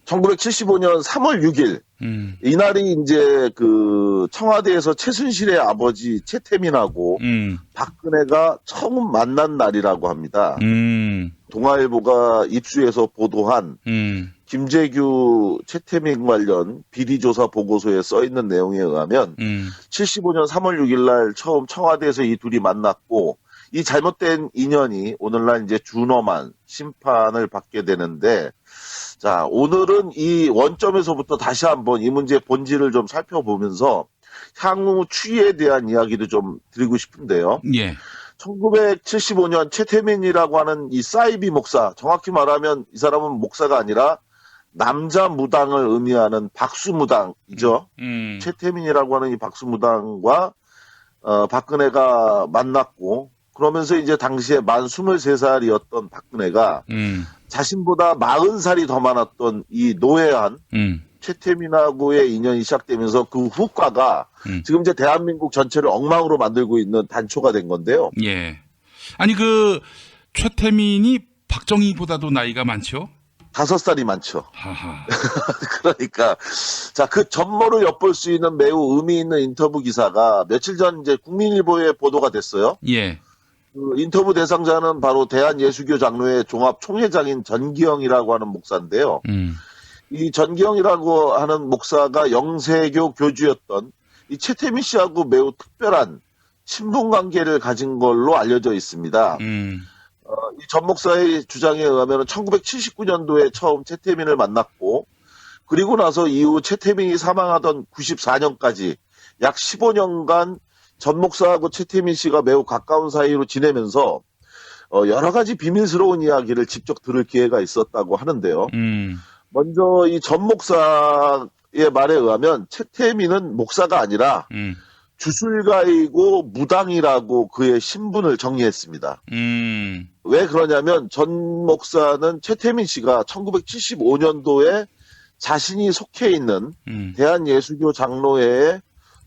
1975년 3월 6일 이날이 이제 그 청와대에서 최순실의 아버지 최태민하고 박근혜가 처음 만난 날이라고 합니다. 동아일보가 입수해서 보도한 김재규 최태민 관련 비리조사 보고서에 써 있는 내용에 의하면 75년 3월 6일 날 처음 청와대에서 이 둘이 만났고 이 잘못된 인연이 오늘날 이제 준엄한 심판을 받게 되는데, 자, 오늘은 이 원점에서부터 다시 한번 이 문제의 본질을 좀 살펴보면서 향후 추이에 대한 이야기도 좀 드리고 싶은데요. 예. 1975년 최태민이라고 하는 이 사이비 목사, 정확히 말하면 이 사람은 목사가 아니라 남자 무당을 의미하는 박수무당이죠. 최태민이라고 하는 이 박수무당과 박근혜가 만났고, 그러면서 이제 당시에 만 23살이었던 박근혜가 자신보다 40살이 더 많았던 이 노회한 최태민하고의 인연이 시작되면서 그 후과가 지금 이제 대한민국 전체를 엉망으로 만들고 있는 단초가 된 건데요. 예. 아니 그 최태민이 박정희보다도 나이가 많죠? 5살이 많죠. 하하. 그러니까 자, 그 전모를 엿볼 수 있는 매우 의미 있는 인터뷰 기사가 며칠 전 이제 국민일보에 보도가 됐어요. 예. 그 인터뷰 대상자는 바로 대한예수교 장로회 종합 총회장인 전기영이라고 하는 목사인데요. 이 전기영이라고 하는 목사가 영세교 교주였던 이 최태민 씨하고 매우 특별한 친분 관계를 가진 걸로 알려져 있습니다. 이 전 목사의 주장에 의하면 1979년도에 처음 최태민을 만났고, 그리고 나서 이후 최태민이 사망하던 94년까지 약 15년간 전 목사하고 최태민 씨가 매우 가까운 사이로 지내면서 여러 가지 비밀스러운 이야기를 직접 들을 기회가 있었다고 하는데요. 먼저 이 전 목사의 말에 의하면 최태민은 목사가 아니라 주술가이고 무당이라고 그의 신분을 정리했습니다. 왜 그러냐면 전 목사는 최태민 씨가 1975년도에 자신이 속해 있는 대한예수교 장로회의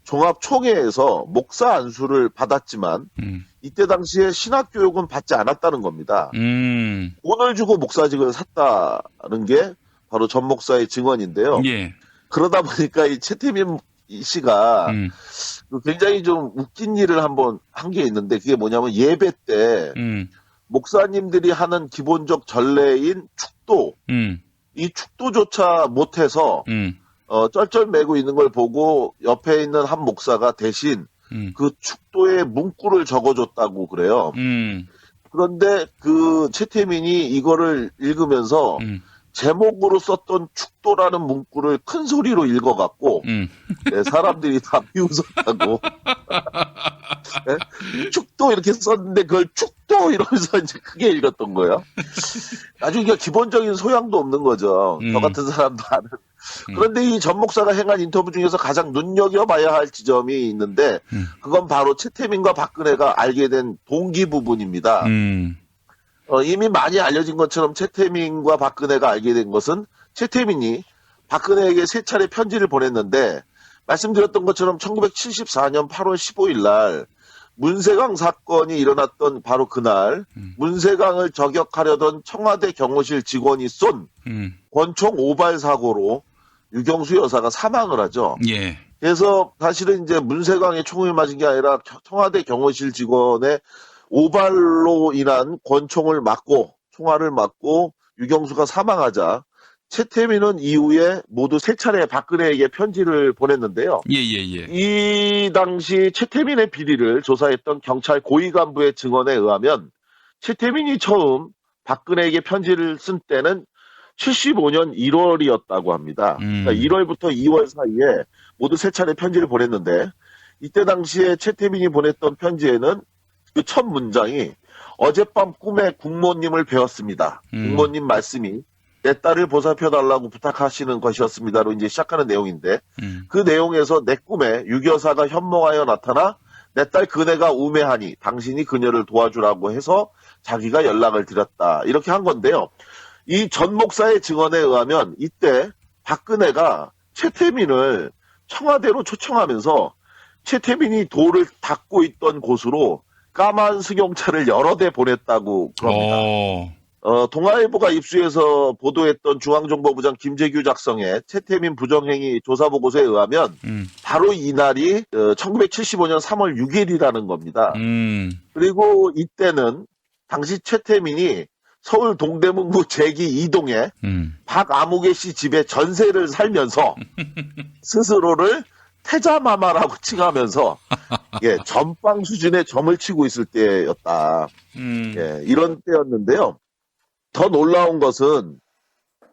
종합총회에서 목사 안수를 받았지만 이때 당시에 신학교육은 받지 않았다는 겁니다. 돈을 주고 목사직을 샀다는 게 바로 전 목사의 증언인데요. 예. 그러다 보니까 이 최태민 씨가 굉장히 좀 웃긴 일을 한번 한 게 있는데, 그게 뭐냐면 예배 때 목사님들이 하는 기본적 전례인 축도, 이 축도조차 못해서 쩔쩔매고 있는 걸 보고 옆에 있는 한 목사가 대신 그 축도에 문구를 적어줬다고 그래요. 그런데 그 최태민이 이거를 읽으면서 제목으로 썼던 축도라는 문구를 큰 소리로 읽어갖고 네, 사람들이 다 비웃었다고. 네? 축도 이렇게 썼는데 그걸 축도 이러면서 이제 크게 읽었던 거예요. 나중에 기본적인 소양도 없는 거죠. 저 같은 사람도 아는. 그런데 이 전 목사가 행한 인터뷰 중에서 가장 눈여겨봐야 할 지점이 있는데, 그건 바로 최태민과 박근혜가 알게 된 동기 부분입니다. 이미 많이 알려진 것처럼 최태민과 박근혜가 알게 된 것은 최태민이 박근혜에게 3차례 편지를 보냈는데, 말씀드렸던 것처럼 1974년 8월 15일 날 문세강 사건이 일어났던 바로 그날 문세강을 저격하려던 청와대 경호실 직원이 쏜 권총 오발 사고로 유경수 여사가 사망을 하죠. 예. 그래서 사실은 이제 문세강의 총을 맞은 게 아니라 청와대 경호실 직원의 오발로 인한 권총을 맞고 총알을 맞고 유경수가 사망하자 최태민은 이후에 모두 3차례 박근혜에게 편지를 보냈는데요. 예예예. 이 당시 최태민의 비리를 조사했던 경찰 고위 간부의 증언에 의하면 최태민이 처음 박근혜에게 편지를 쓴 때는 75년 1월이었다고 합니다. 그러니까 1월부터 2월 사이에 모두 3차례 편지를 보냈는데, 이때 당시에 최태민이 보냈던 편지에는 그 첫 문장이 어젯밤 꿈에 국모님을 뵈었습니다. 국모님 말씀이 내 딸을 보살펴달라고 부탁하시는 것이었습니다로 이제 시작하는 내용인데, 그 내용에서 내 꿈에 유교사가 현몽하여 나타나 내 딸 그네가 우매하니 당신이 그녀를 도와주라고 해서 자기가 연락을 드렸다. 이렇게 한 건데요. 이 전 목사의 증언에 의하면 이때 박근혜가 최태민을 청와대로 초청하면서 최태민이 돌을 닦고 있던 곳으로 까만 승용차를 여러 대 보냈다고 그럽니다. 동아일보가 입수해서 보도했던 중앙정보부장 김재규 작성의 최태민 부정행위 조사보고서에 의하면 바로 이날이 1975년 3월 6일이라는 겁니다. 그리고 이때는 당시 최태민이 서울 동대문구 제기 2동에 박아무개 씨 집에 전세를 살면서 스스로를 태자마마라고 칭하면서 예, 전빵 수준의 점을 치고 있을 때였다. 예, 이런 때였는데요. 더 놀라운 것은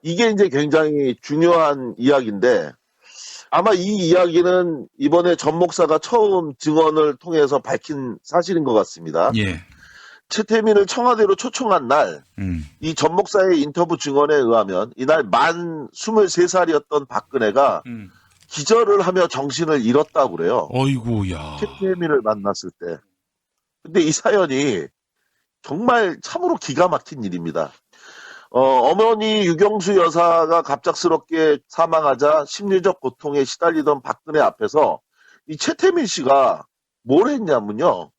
이게 이제 굉장히 중요한 이야기인데 아마 이 이야기는 이번에 전 목사가 처음 증언을 통해서 밝힌 사실인 것 같습니다. 예. 최태민을 청와대로 초청한 날, 이 전 목사의 인터뷰 증언에 의하면 이날 만 23살이었던 박근혜가 기절을 하며 정신을 잃었다고 그래요. 어이구야. 최태민을 만났을 때. 근데 이 사연이 정말 참으로 기가 막힌 일입니다. 어머니 유경수 여사가 갑작스럽게 사망하자 심리적 고통에 시달리던 박근혜 앞에서 이 최태민 씨가 뭘 했냐면요.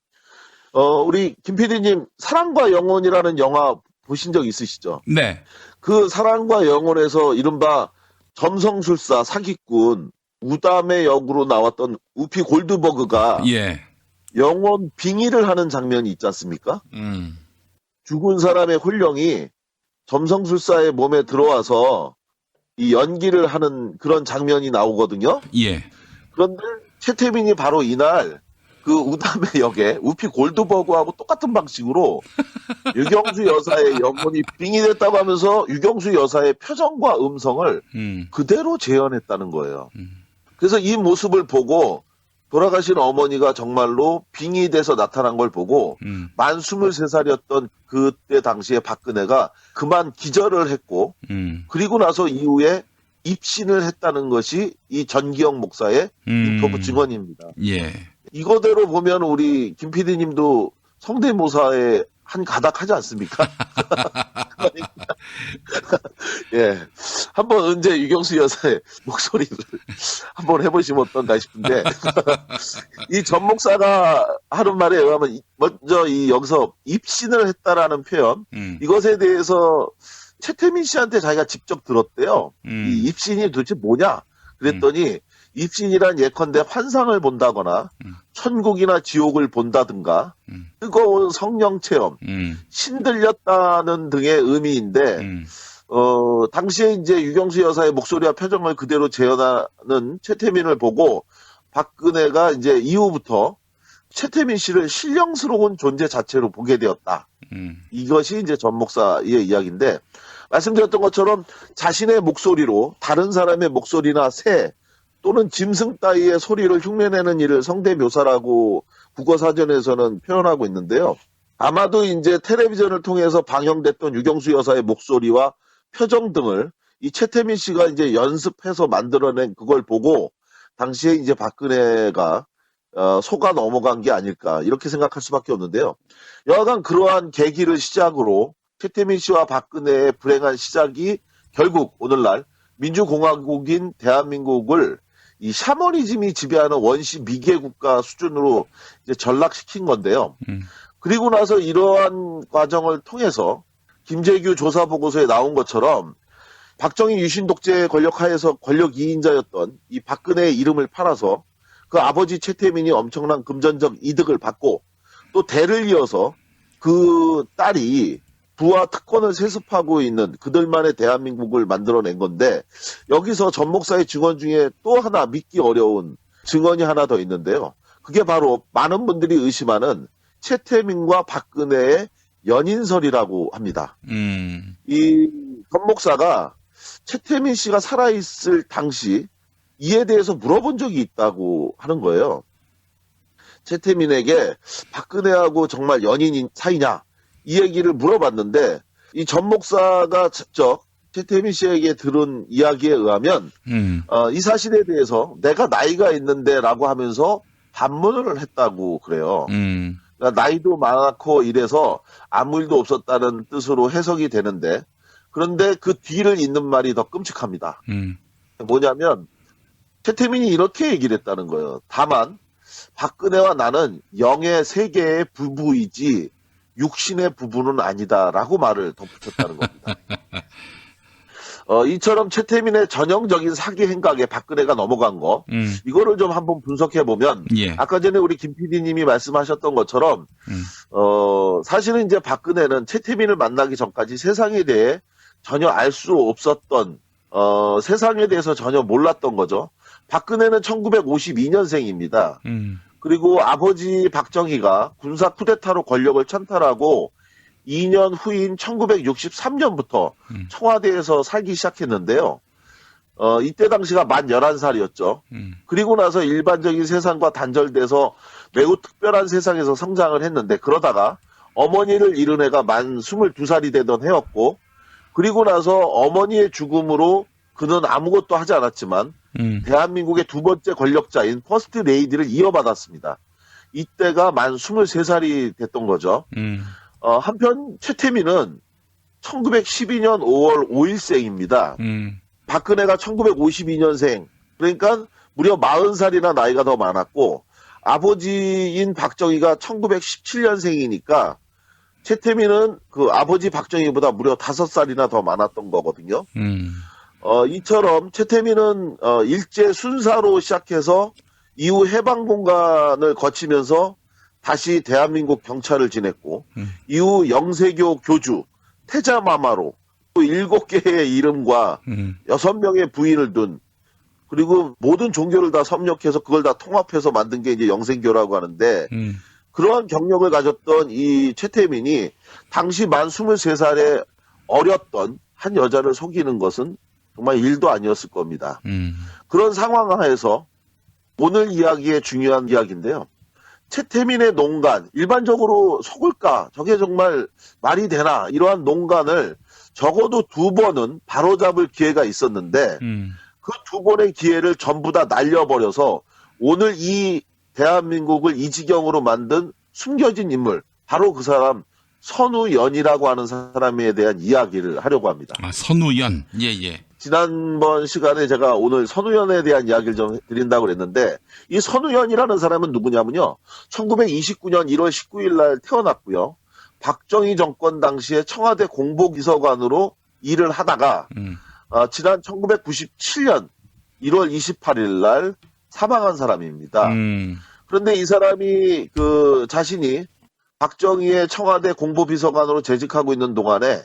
우리 김 PD님 사랑과 영혼이라는 영화 보신 적 있으시죠? 네. 그 사랑과 영혼에서 이른바 점성술사 사기꾼 우담의 역으로 나왔던 우피 골드버그가 예. 영혼 빙의를 하는 장면이 있지 않습니까? 죽은 사람의 혼령이 점성술사의 몸에 들어와서 이 연기를 하는 그런 장면이 나오거든요. 예. 그런데 최태민이 바로 이날 그 우담의 역에 우피 골드버그하고 똑같은 방식으로 유경수 여사의 영혼이 빙의됐다고 하면서 유경수 여사의 표정과 음성을 그대로 재현했다는 거예요. 그래서 이 모습을 보고 돌아가신 어머니가 정말로 빙의돼서 나타난 걸 보고 만 23살이었던 그때 당시에 박근혜가 그만 기절을 했고 그리고 나서 이후에 입신을 했다는 것이 이 전기영 목사의 인터뷰 증언입니다. 예. 이거대로 보면 우리 김 PD님도 성대모사에 한 가닥 하지 않습니까? 예. 한번 언제 유경수 여사의 목소리를 한번 해보시면 어떤가 싶은데, 이 전 목사가 하는 말에 의하면, 먼저 여기서 입신을 했다라는 표현, 이것에 대해서 최태민 씨한테 자기가 직접 들었대요. 이 입신이 도대체 뭐냐? 그랬더니, 입신이란 예컨대 환상을 본다거나 천국이나 지옥을 본다든가 뜨거운 성령 체험, 신들렸다는 등의 의미인데 당시에 이제 유경수 여사의 목소리와 표정을 그대로 재현하는 최태민을 보고 박근혜가 이제 이후부터 최태민 씨를 신령스러운 존재 자체로 보게 되었다. 이것이 이제 전 목사의 이야기인데 말씀드렸던 것처럼 자신의 목소리로 다른 사람의 목소리나 새 또는 짐승 따위의 소리를 흉내내는 일을 성대묘사라고 국어사전에서는 표현하고 있는데요. 아마도 이제 텔레비전을 통해서 방영됐던 유경수 여사의 목소리와 표정 등을 이 최태민 씨가 이제 연습해서 만들어낸 그걸 보고 당시에 이제 박근혜가 속아 넘어간 게 아닐까 이렇게 생각할 수밖에 없는데요. 여하간 그러한 계기를 시작으로 최태민 씨와 박근혜의 불행한 시작이 결국 오늘날 민주공화국인 대한민국을 이 샤머니즘이 지배하는 원시 미개 국가 수준으로 이제 전락시킨 건데요. 그리고 나서 이러한 과정을 통해서 김재규 조사 보고서에 나온 것처럼 박정희 유신 독재 권력 하에서 권력 2인자였던 이 박근혜의 이름을 팔아서 그 아버지 최태민이 엄청난 금전적 이득을 받고 또 대를 이어서 그 딸이 부와 특권을 세습하고 있는 그들만의 대한민국을 만들어낸 건데 여기서 전 목사의 증언 중에 또 하나 믿기 어려운 증언이 하나 더 있는데요. 그게 바로 많은 분들이 의심하는 최태민과 박근혜의 연인설이라고 합니다. 이 전 목사가 최태민 씨가 살아있을 당시 이에 대해서 물어본 적이 있다고 하는 거예요. 최태민에게 박근혜하고 정말 연인 사이냐? 이 얘기를 물어봤는데 이 전 목사가 직접 최태민 씨에게 들은 이야기에 의하면 이 사실에 대해서 내가 나이가 있는데 라고 하면서 반문을 했다고 그래요. 그러니까 나이도 많고 이래서 아무 일도 없었다는 뜻으로 해석이 되는데 그런데 그 뒤를 잇는 말이 더 끔찍합니다. 뭐냐면 최태민이 이렇게 얘기를 했다는 거예요. 다만 박근혜와 나는 영의 세계의 부부이지 육신의 부부는 아니다라고 말을 덧붙였다는 겁니다. 이처럼 최태민의 전형적인 사기 행각에 박근혜가 넘어간 거, 이거를 좀 한번 분석해 보면, 예. 아까 전에 우리 김 PD님이 말씀하셨던 것처럼, 사실은 이제 박근혜는 최태민을 만나기 전까지 세상에 대해 전혀 알 수 없었던, 세상에 대해서 전혀 몰랐던 거죠. 박근혜는 1952년생입니다. 그리고 아버지 박정희가 군사 쿠데타로 권력을 찬탈하고 2년 후인 1963년부터 청와대에서 살기 시작했는데요. 이때 당시가 만 11살이었죠. 그리고 나서 일반적인 세상과 단절돼서 매우 특별한 세상에서 성장을 했는데, 그러다가 어머니를 잃은 해가 만 22살이 되던 해였고, 그리고 나서 어머니의 죽음으로 그는 아무것도 하지 않았지만 대한민국의 두 번째 권력자인 퍼스트 레이디를 이어받았습니다. 이때가 만 23살이 됐던 거죠. 한편 최태민은 1912년 5월 5일생입니다. 박근혜가 1952년생, 그러니까 무려 40살이나 나이가 더 많았고, 아버지인 박정희가 1917년생이니까 최태민은 그 아버지 박정희보다 무려 5살이나 더 많았던 거거든요. 이처럼 최태민은 일제 순사로 시작해서 이후 해방공간을 거치면서 다시 대한민국 경찰을 지냈고, 이후 영세교 교주, 태자마마로 또 7개의 이름과 6명의 부인을 둔, 그리고 모든 종교를 다 섭렵해서 그걸 다 통합해서 만든 게 이제 영생교라고 하는데, 그러한 경력을 가졌던 이 최태민이 당시 만 23살에 어렸던 한 여자를 속이는 것은 정말 일도 아니었을 겁니다. 그런 상황 하에서 오늘 이야기의 중요한 이야기인데요. 최태민의 농간, 일반적으로 속을까? 저게 정말 말이 되나? 이러한 농간을 적어도 2번은 바로잡을 기회가 있었는데, 그 2번의 기회를 전부 다 날려버려서 오늘 이 대한민국을 이 지경으로 만든 숨겨진 인물, 바로 그 사람 선우연이라고 하는 사람에 대한 이야기를 하려고 합니다. 아, 선우연. 예. 지난번 시간에 제가 오늘 선우연에 대한 이야기를 좀 드린다고 그랬는데, 이 선우연이라는 사람은 누구냐면요. 1929년 1월 19일 날 태어났고요. 박정희 정권 당시에 청와대 공보비서관으로 일을 하다가 지난 1997년 1월 28일 날 사망한 사람입니다. 그런데 이 사람이 자신이 박정희의 청와대 공보비서관으로 재직하고 있는 동안에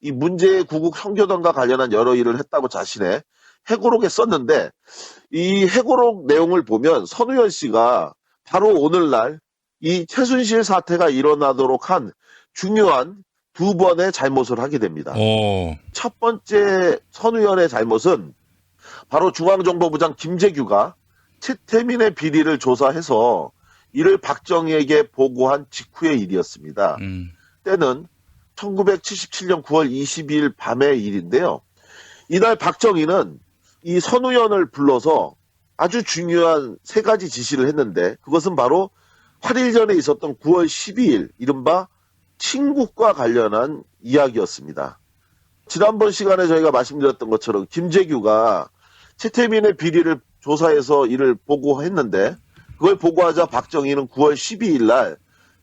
이 문제의 구국 선교단과 관련한 여러 일을 했다고 자신의 회고록에 썼는데, 이 회고록 내용을 보면 선우연 씨가 바로 오늘날 이 최순실 사태가 일어나도록 한 중요한 2번의 잘못을 하게 됩니다. 첫 번째 선우연의 잘못은 바로 중앙정보부장 김재규가 최태민의 비리를 조사해서 이를 박정희에게 보고한 직후의 일이었습니다. 때는 1977년 9월 22일 밤의 일인데요. 이날 박정희는 이 선우연을 불러서 아주 중요한 3가지 지시를 했는데, 그것은 바로 8일 전에 있었던 9월 12일 이른바 친국과 관련한 이야기였습니다. 지난번 시간에 저희가 말씀드렸던 것처럼 김재규가 최태민의 비리를 조사해서 이를 보고했는데, 그걸 보고하자 박정희는 9월 12일 날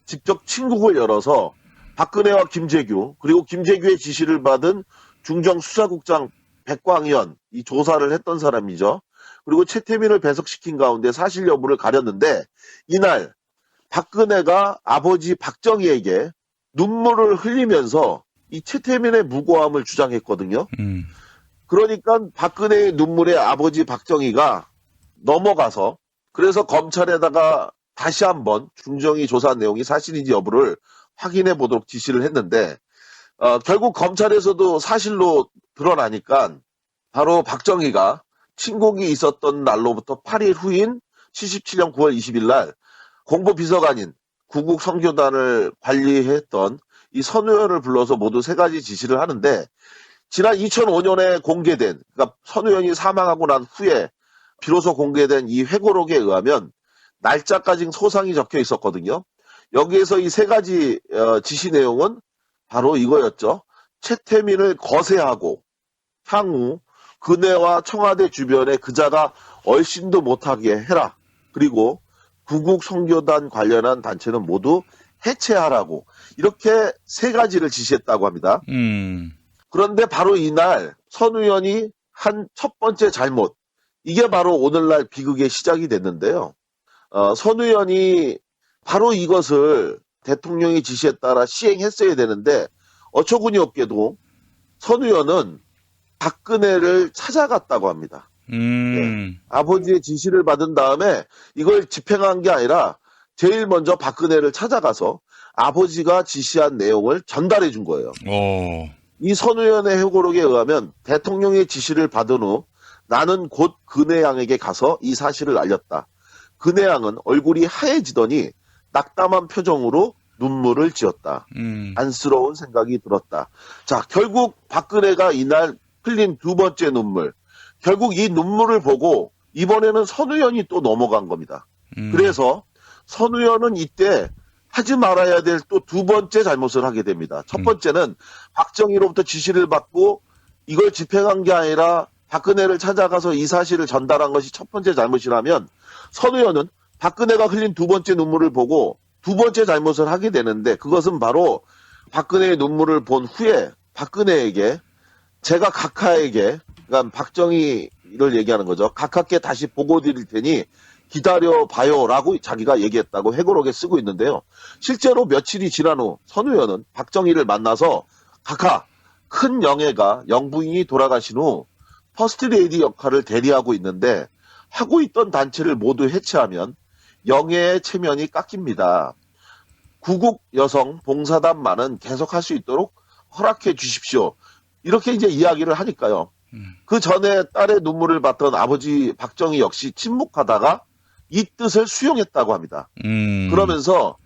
직접 친국을 열어서 박근혜와 김재규, 그리고 김재규의 지시를 받은 중정수사국장 백광현, 이 조사를 했던 사람이죠. 그리고 최태민을 배석시킨 가운데 사실 여부를 가렸는데, 이날 박근혜가 아버지 박정희에게 눈물을 흘리면서 이 최태민의 무고함을 주장했거든요. 그러니까 박근혜의 눈물에 아버지 박정희가 넘어가서, 그래서 검찰에다가 다시 한번 중정이 조사한 내용이 사실인지 여부를 확인해 보도록 지시를 했는데, 결국 검찰에서도 사실로 드러나니까 바로 박정희가 친국이 있었던 날로부터 8일 후인 77년 9월 20일 날 공보비서관인 구국 선교단을 관리했던 이 선우연을 불러서 모두 3가지 지시를 하는데, 지난 2005년에 공개된, 그러니까 선우연이 사망하고 난 후에 비로소 공개된 이 회고록에 의하면 날짜까지 소상히 적혀 있었거든요. 여기에서 이 3가지 지시 내용은 바로 이거였죠. 최태민을 거세하고 향후 그네와 청와대 주변에 그자가 얼씬도 못하게 해라. 그리고 구국 선교단 관련한 단체는 모두 해체하라고 이렇게 세 가지를 지시했다고 합니다. 그런데 바로 이날 선 의원이 한 첫 번째 잘못, 이게 바로 오늘날 비극의 시작이 됐는데요. 선 의원이 바로 이것을 대통령의 지시에 따라 시행했어야 되는데 어처구니 없게도 선 의원은 박근혜를 찾아갔다고 합니다. 네. 아버지의 지시를 받은 다음에 이걸 집행한 게 아니라 제일 먼저 박근혜를 찾아가서 아버지가 지시한 내용을 전달해 준 거예요. 이 선 의원의 회고록에 의하면 대통령의 지시를 받은 후 나는 곧 근혜양에게 가서 이 사실을 알렸다. 근혜양은 얼굴이 하얘지더니 낙담한 표정으로 눈물을 지었다. 안쓰러운 생각이 들었다. 자, 결국 박근혜가 이날 흘린 두 번째 눈물. 결국 이 눈물을 보고 이번에는 선 의원이 또 넘어간 겁니다. 그래서 선 의원은 이때 하지 말아야 될 또 두 번째 잘못을 하게 됩니다. 첫 번째는 박정희로부터 지시를 받고 이걸 집행한 게 아니라 박근혜를 찾아가서 이 사실을 전달한 것이 첫 번째 잘못이라면 선 의원은 박근혜가 흘린 두 번째 눈물을 보고 두 번째 잘못을 하게 되는데 그것은 바로 박근혜의 눈물을 본 후에 박근혜에게 제가 각하에게 그러니까 박정희를 얘기하는 거죠. 각하께 다시 보고 드릴 테니 기다려봐요라고 자기가 얘기했다고 회고록에 쓰고 있는데요. 실제로 며칠이 지난 후 선 의원은 박정희를 만나서 각하, 큰 영예가 영부인이 돌아가신 후 퍼스트레이디 역할을 대리하고 있는데 하고 있던 단체를 모두 해체하면 영예의 체면이 깎입니다. 구국 여성 봉사단만은 계속할 수 있도록 허락해 주십시오. 이렇게 이제 이야기를 하니까요. 그 전에 딸의 눈물을 봤던 아버지 박정희 역시 침묵하다가 이 뜻을 수용했다고 합니다. 그러면서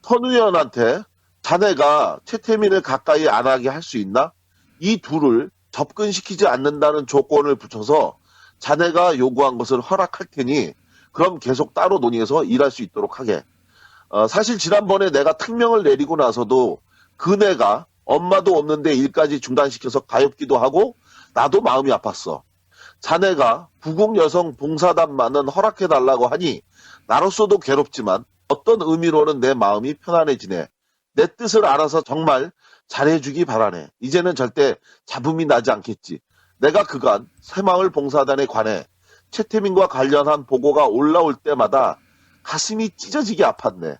선 의원한테 자네가 최태민을 가까이 안 하게 할 수 있나? 이 둘을 접근시키지 않는다는 조건을 붙여서 자네가 요구한 것을 허락할 테니 그럼 계속 따로 논의해서 일할 수 있도록 하게. 사실 지난번에 내가 특명을 내리고 나서도 그네가 엄마도 없는데 일까지 중단시켜서 가엾기도 하고 나도 마음이 아팠어. 자네가 구국 여성 봉사단만은 허락해달라고 하니 나로서도 괴롭지만 어떤 의미로는 내 마음이 편안해지네. 내 뜻을 알아서 정말 잘해주기 바라네. 이제는 절대 잡음이 나지 않겠지. 내가 그간 새마을 봉사단에 관해 최태민과 관련한 보고가 올라올 때마다 가슴이 찢어지게 아팠네.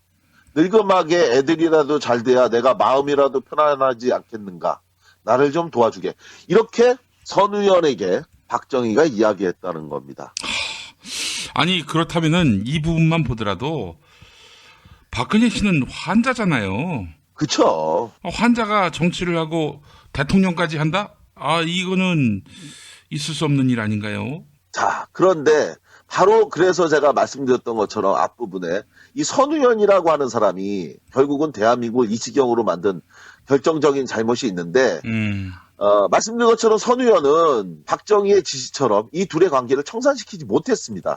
늙음하게 애들이라도 잘 돼야 내가 마음이라도 편안하지 않겠는가. 나를 좀 도와주게. 이렇게 선 의원에게 박정희가 이야기했다는 겁니다. 아니 그렇다면은 이 부분만 보더라도 박근혜 씨는 환자잖아요. 그쵸. 환자가 정치를 하고 대통령까지 한다? 이거는 있을 수 없는 일 아닌가요? 자, 그런데 바로 그래서 제가 말씀드렸던 것처럼 앞부분에 이 선 의원이라고 하는 사람이 결국은 대한민국을 이 지경으로 만든 결정적인 잘못이 있는데 말씀드린 것처럼 선 의원은 박정희의 지시처럼 이 둘의 관계를 청산시키지 못했습니다.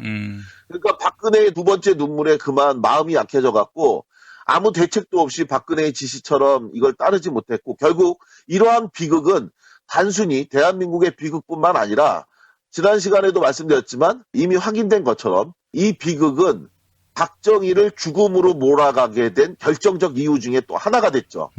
그러니까 박근혜의 두 번째 눈물에 그만 마음이 약해져 갖고 아무 대책도 없이 박근혜의 지시처럼 이걸 따르지 못했고 결국 이러한 비극은 단순히 대한민국의 비극뿐만 아니라 지난 시간에도 말씀드렸지만 이미 확인된 것처럼 이 비극은 박정희를 죽음으로 몰아가게 된 결정적 이유 중에 또 하나가 됐죠.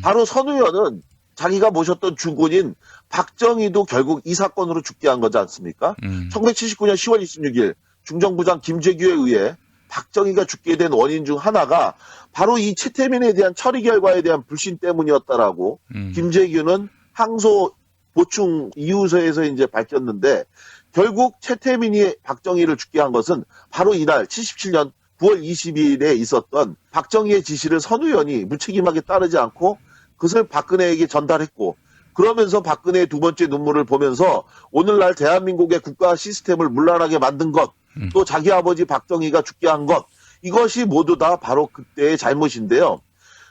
바로 선 의원은 자기가 모셨던 주군인 박정희도 결국 이 사건으로 죽게 한 거지 않습니까? 1979년 10월 26일 중정부장 김재규에 의해 박정희가 죽게 된 원인 중 하나가 바로 이 최태민에 대한 처리 결과에 대한 불신 때문이었다라고 김재규는 항소 보충 이유서에서 이제 밝혔는데 결국 최태민이 박정희를 죽게 한 것은 바로 이날 77년 9월 22일에 있었던 박정희의 지시를 선 의원이 무책임하게 따르지 않고 그것을 박근혜에게 전달했고 그러면서 박근혜의 두 번째 눈물을 보면서 오늘날 대한민국의 국가 시스템을 문란하게 만든 것, 또 자기 아버지 박정희가 죽게 한 것, 이것이 모두 다 바로 그때의 잘못인데요.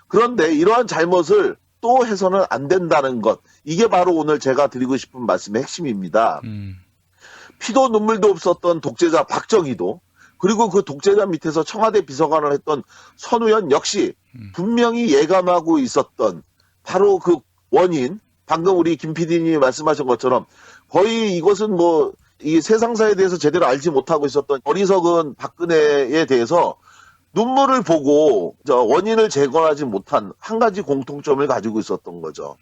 그런데 이러한 잘못을 또 해서는 안 된다는 것, 이게 바로 오늘 제가 드리고 싶은 말씀의 핵심입니다. 피도 눈물도 없었던 독재자 박정희도 그리고 그 독재자 밑에서 청와대 비서관을 했던 선 의원 역시 분명히 예감하고 있었던 바로 그 원인, 방금 우리 김 PD님이 말씀하신 것처럼 거의 이것은 뭐 이 세상사에 대해서 제대로 알지 못하고 있었던 어리석은 박근혜에 대해서 눈물을 보고 원인을 제거하지 못한 한 가지 공통점을 가지고 있었던 거죠.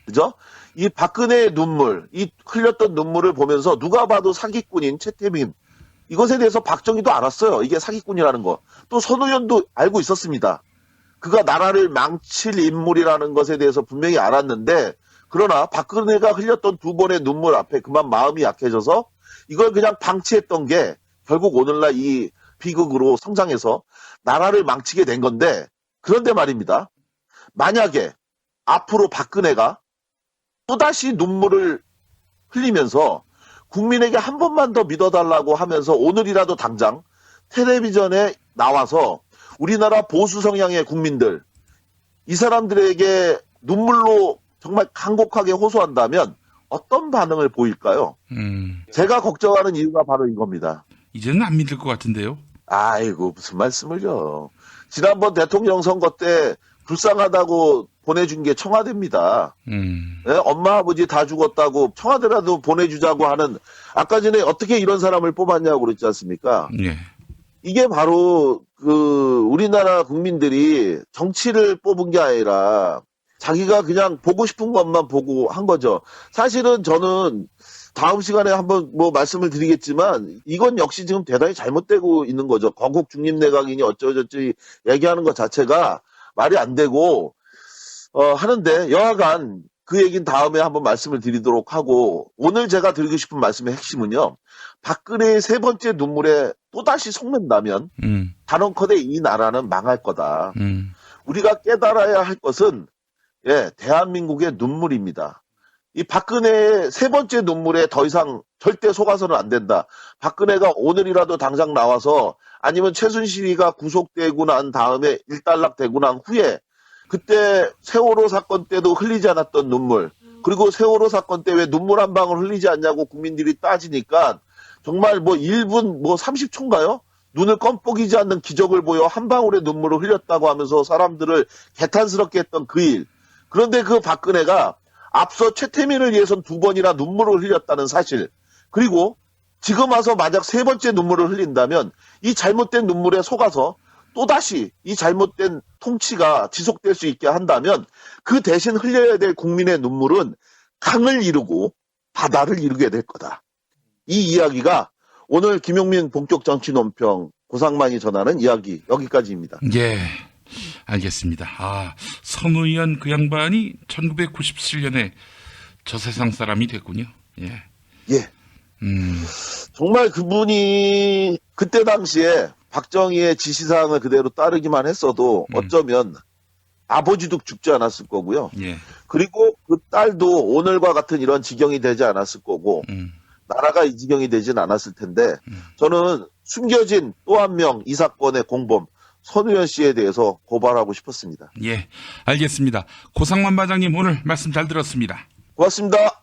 그죠? 이 박근혜의 눈물, 이 흘렸던 눈물을 보면서 누가 봐도 사기꾼인 최태민, 이것에 대해서 박정희도 알았어요. 이게 사기꾼이라는 거. 또 손우현도 알고 있었습니다. 그가 나라를 망칠 인물이라는 것에 대해서 분명히 알았는데, 그러나 박근혜가 흘렸던 두 번의 눈물 앞에 그만 마음이 약해져서 이걸 그냥 방치했던 게 결국 오늘날 이 비극으로 성장해서 나라를 망치게 된 건데, 그런데 말입니다. 만약에 앞으로 박근혜가 또다시 눈물을 흘리면서 국민에게 한 번만 더 믿어달라고 하면서 오늘이라도 당장 텔레비전에 나와서 우리나라 보수 성향의 국민들, 이 사람들에게 눈물로 정말 간곡하게 호소한다면 어떤 반응을 보일까요? 제가 걱정하는 이유가 바로 이겁니다. 이제는 안 믿을 것 같은데요. 아이고, 무슨 말씀을요. 지난번 대통령 선거 때 불쌍하다고 보내준 게 청와대입니다. 네? 엄마 아버지 다 죽었다고 청와대라도 보내주자고 하는, 아까 전에 어떻게 이런 사람을 뽑았냐고 그랬지 않습니까? 예. 이게 바로 우리나라 국민들이 정치를 뽑은 게 아니라 자기가 그냥 보고 싶은 것만 보고 한 거죠. 사실은 저는 다음 시간에 한번 말씀을 드리겠지만 이건 역시 지금 대단히 잘못되고 있는 거죠. 건국 중립내각이니 어쩌저쩌 얘기하는 것 자체가 말이 안 되고 하는데, 여하간 그 얘기는 다음에 한번 말씀을 드리도록 하고, 오늘 제가 드리고 싶은 말씀의 핵심은요, 박근혜의 세 번째 눈물에 또다시 속는다면 단언컨대 이 나라는 망할 거다. 우리가 깨달아야 할 것은 대한민국의 눈물입니다. 이 박근혜의 세 번째 눈물에 더 이상 절대 속아서는 안 된다. 박근혜가 오늘이라도 당장 나와서, 아니면 최순실이가 구속되고 난 다음에 일단락되고 난 후에, 그때 세월호 사건 때도 흘리지 않았던 눈물, 그리고 세월호 사건 때 왜 눈물 한 방울 흘리지 않냐고 국민들이 따지니까 정말 1분 30초인가요? 눈을 껌뻑이지 않는 기적을 보여 한 방울의 눈물을 흘렸다고 하면서 사람들을 개탄스럽게 했던 그 일. 그런데 그 박근혜가 앞서 최태민을 위해선 두 번이나 눈물을 흘렸다는 사실, 그리고 지금 와서 만약 세 번째 눈물을 흘린다면 이 잘못된 눈물에 속아서 또다시 이 잘못된 통치가 지속될 수 있게 한다면 그 대신 흘려야 될 국민의 눈물은 강을 이루고 바다를 이루게 될 거다. 이 이야기가 오늘 김용민 본격 정치 논평 고상만이 전하는 이야기, 여기까지입니다. 예, 알겠습니다. 선우현 그 양반이 1997년에 저 세상 사람이 됐군요. 예. 예. 정말 그분이 그때 당시에 박정희의 지시사항을 그대로 따르기만 했어도 어쩌면 아버지도 죽지 않았을 거고요. 예. 그리고 그 딸도 오늘과 같은 이런 지경이 되지 않았을 거고, 나라가 이 지경이 되진 않았을 텐데, 저는 숨겨진 또 한 명 이 사건의 공범 선우현 씨에 대해서 고발하고 싶었습니다. 예, 알겠습니다. 고상만 반장님 오늘 말씀 잘 들었습니다. 고맙습니다.